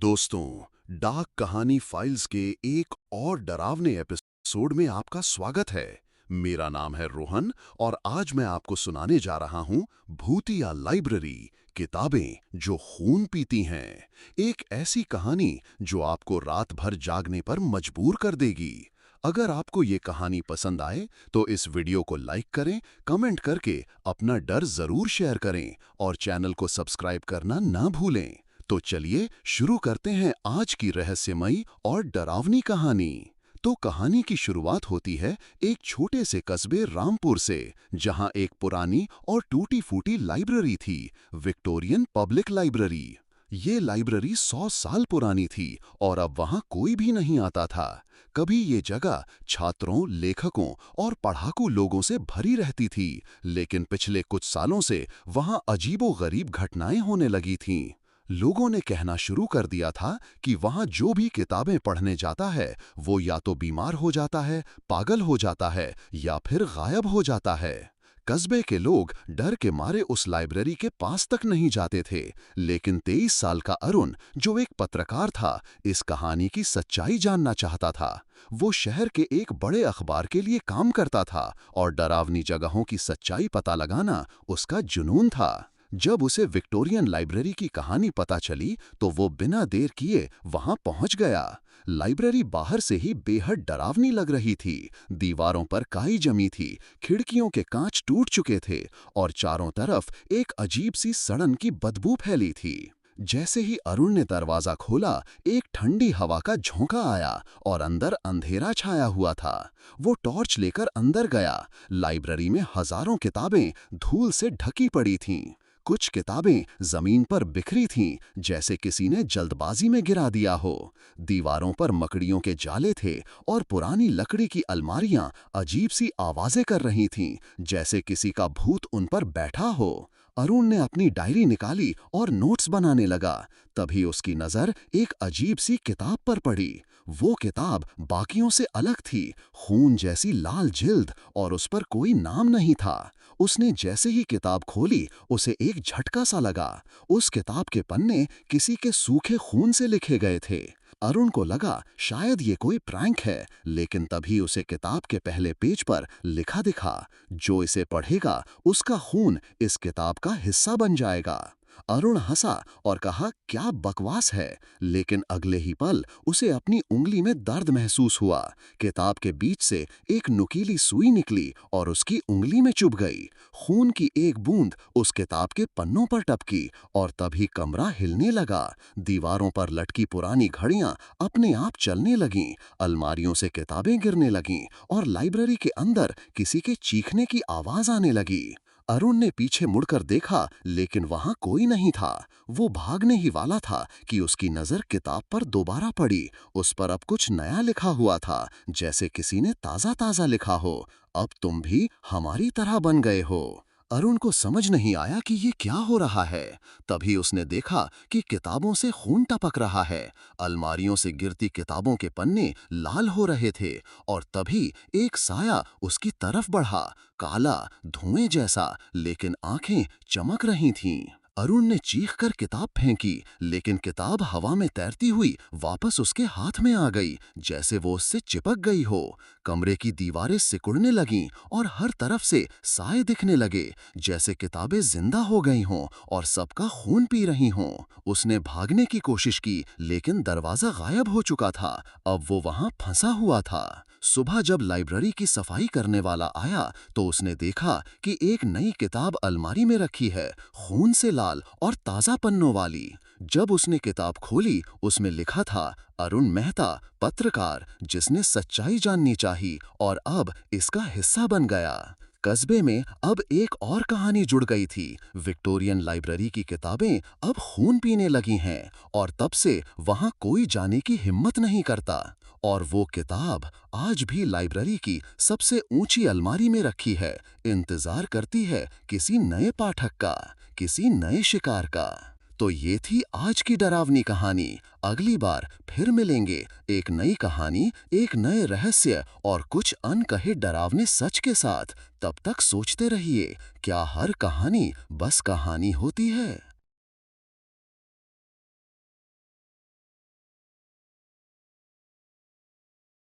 दोस्तों, डार्क कहानी फाइल्स के एक और डरावने एपिसोड में आपका स्वागत है। मेरा नाम है रोहन और आज मैं आपको सुनाने जा रहा हूं भूतिया लाइब्रेरी, किताबें जो खून पीती हैं। एक ऐसी कहानी जो आपको रात भर जागने पर मजबूर कर देगी। अगर आपको ये कहानी पसंद आए तो इस वीडियो को लाइक करें, कमेंट करके अपना डर जरूर शेयर करें और चैनल को सब्सक्राइब करना ना भूलें। तो चलिए शुरू करते हैं आज की रहस्यमयी और डरावनी कहानी। तो कहानी की शुरुआत होती है एक छोटे से कस्बे रामपुर से, जहां एक पुरानी और टूटी-फूटी लाइब्रेरी थी, विक्टोरियन पब्लिक लाइब्रेरी। ये लाइब्रेरी 100 साल पुरानी थी और अब वहां कोई भी नहीं आता था। कभी ये जगह छात्रों, लेखकों और पढ़ाकू लोगों से भरी रहती थी, लेकिन पिछले कुछ सालों से वहां अजीबो-गरीब घटनाएं होने लगी थीं। लोगों ने कहना शुरू कर दिया था कि वहां जो भी किताबें पढ़ने जाता है वो या तो बीमार हो जाता है, पागल हो जाता है या फिर गायब हो जाता है। कस्बे के लोग डर के मारे उस लाइब्रेरी के पास तक नहीं जाते थे, लेकिन 23 साल का अरुण, जो एक पत्रकार था, इस कहानी की सच्चाई जानना चाहता था। वो शहर के एक बड़े अखबार के लिए काम करता था और डरावनी जगहों की सच्चाई पता लगाना उसका जुनून था। जब उसे विक्टोरियन लाइब्रेरी की कहानी पता चली तो वो बिना देर किए वहां पहुंच गया। लाइब्रेरी बाहर से ही बेहद डरावनी लग रही थी। दीवारों पर काई जमी थी, खिड़कियों के कांच टूट चुके थे और चारों तरफ एक अजीब सी सड़न की बदबू फैली थी। जैसे ही अरुण ने दरवाजा खोला, एक ठंडी हवा का झोंका आया और अंदर अंधेरा छाया हुआ था। वो टॉर्च लेकर अंदर गया। लाइब्रेरी में हजारों किताबें धूल से ढकी पड़ी थीं। कुछ किताबें जमीन पर बिखरी थीं, जैसे किसी ने जल्दबाजी में गिरा दिया हो। दीवारों पर मकड़ियों के जाले थे और पुरानी लकड़ी की अलमारियां अजीब सी आवाजें कर रही थीं, जैसे किसी का भूत उन पर बैठा हो। अरुण ने अपनी डायरी निकाली और नोट्स बनाने लगा। तभी उसकी नजर एक अजीब सी किताब पर पड़ी। वो किताब बाकियों से अलग थी, खून जैसी लाल जिल्द और उस पर कोई नाम नहीं था। उसने जैसे ही किताब खोली, उसे एक झटका सा लगा। उस किताब के पन्ने किसी के सूखे खून से लिखे गए थे। अरुण को लगा शायद ये कोई प्रैंक है, लेकिन तभी उसे किताब के पहले पेज पर लिखा दिखा, जो इसे पढ़ेगा उसका खून इस किताब का हिस्सा बन जाएगा। अरुण हंसा और कहा, क्या बकवास है, लेकिन अगले ही पल उसे अपनी उंगली में दर्द महसूस हुआ। किताब के बीच से एक नुकीली सुई निकली और उसकी उंगली में चुभ गई। खून की एक बूंद उस किताब के पन्नों पर टपकी और तभी कमरा हिलने लगा। दीवारों पर लटकी पुरानी घड़ियां अपने आप चलने लगीं, अलमारियों से किताबें गिरने लगीं और लाइब्रेरी के अंदर किसी के चीखने की आवाज आने लगी। अरुण ने पीछे मुड़कर देखा, लेकिन वहां कोई नहीं था। वो भागने ही वाला था कि उसकी नजर किताब पर दोबारा पड़ी। उस पर अब कुछ नया लिखा हुआ था, जैसे किसी ने ताजा ताजा लिखा हो, अब तुम भी हमारी तरह बन गए हो। अरुण को समझ नहीं आया कि ये क्या हो रहा है। तभी उसने देखा कि किताबों से खून टपक रहा है। अलमारियों से गिरती किताबों के पन्ने लाल हो रहे थे और तभी एक साया उसकी तरफ बढ़ा, काला, धुएं जैसा, लेकिन आंखें चमक रही थीं। अरुण ने चीखकर किताब फेंकी, लेकिन किताब हवा में तैरती हुई वापस उसके हाथ में आ गई, जैसे वो उससे चिपक गई हो। कमरे की दीवारें सिकुड़ने लगीं और हर तरफ से साए दिखने लगे, जैसे किताबें जिंदा हो गई हों और सबका खून पी रही हों। उसने भागने की कोशिश की, लेकिन दरवाजा गायब हो चुका था। अब वो वहां फंसा हुआ था। सुबह जब लाइब्रेरी की सफाई करने वाला आया तो उसने देखा कि एक नई किताब अलमारी में रखी है, खून से लाल और ताजा पन्नों वाली। जब उसने किताब खोली, उसमें लिखा था, अरुण मेहता, पत्रकार जिसने सच्चाई जाननी चाहिए और अब इसका हिस्सा बन गया। कस्बे में अब एक और कहानी जुड़ गई थी। विक्टोरियन लाइब्रेरी की किताबें अब खून पीने लगी हैं और तब से वहां कोई जाने की हिम्मत नहीं करता। और वो किताब आज भी लाइब्रेरी की सबसे ऊंची अलमारी में रखी है, इंतजार करती है किसी नए पाठक का, किसी नए शिकार का। तो ये थी आज की डरावनी कहानी। अगली बार फिर मिलेंगे एक नई कहानी, एक नए रहस्य और कुछ अनकहे डरावने सच के साथ। तब तक सोचते रहिए, क्या हर कहानी बस कहानी होती है?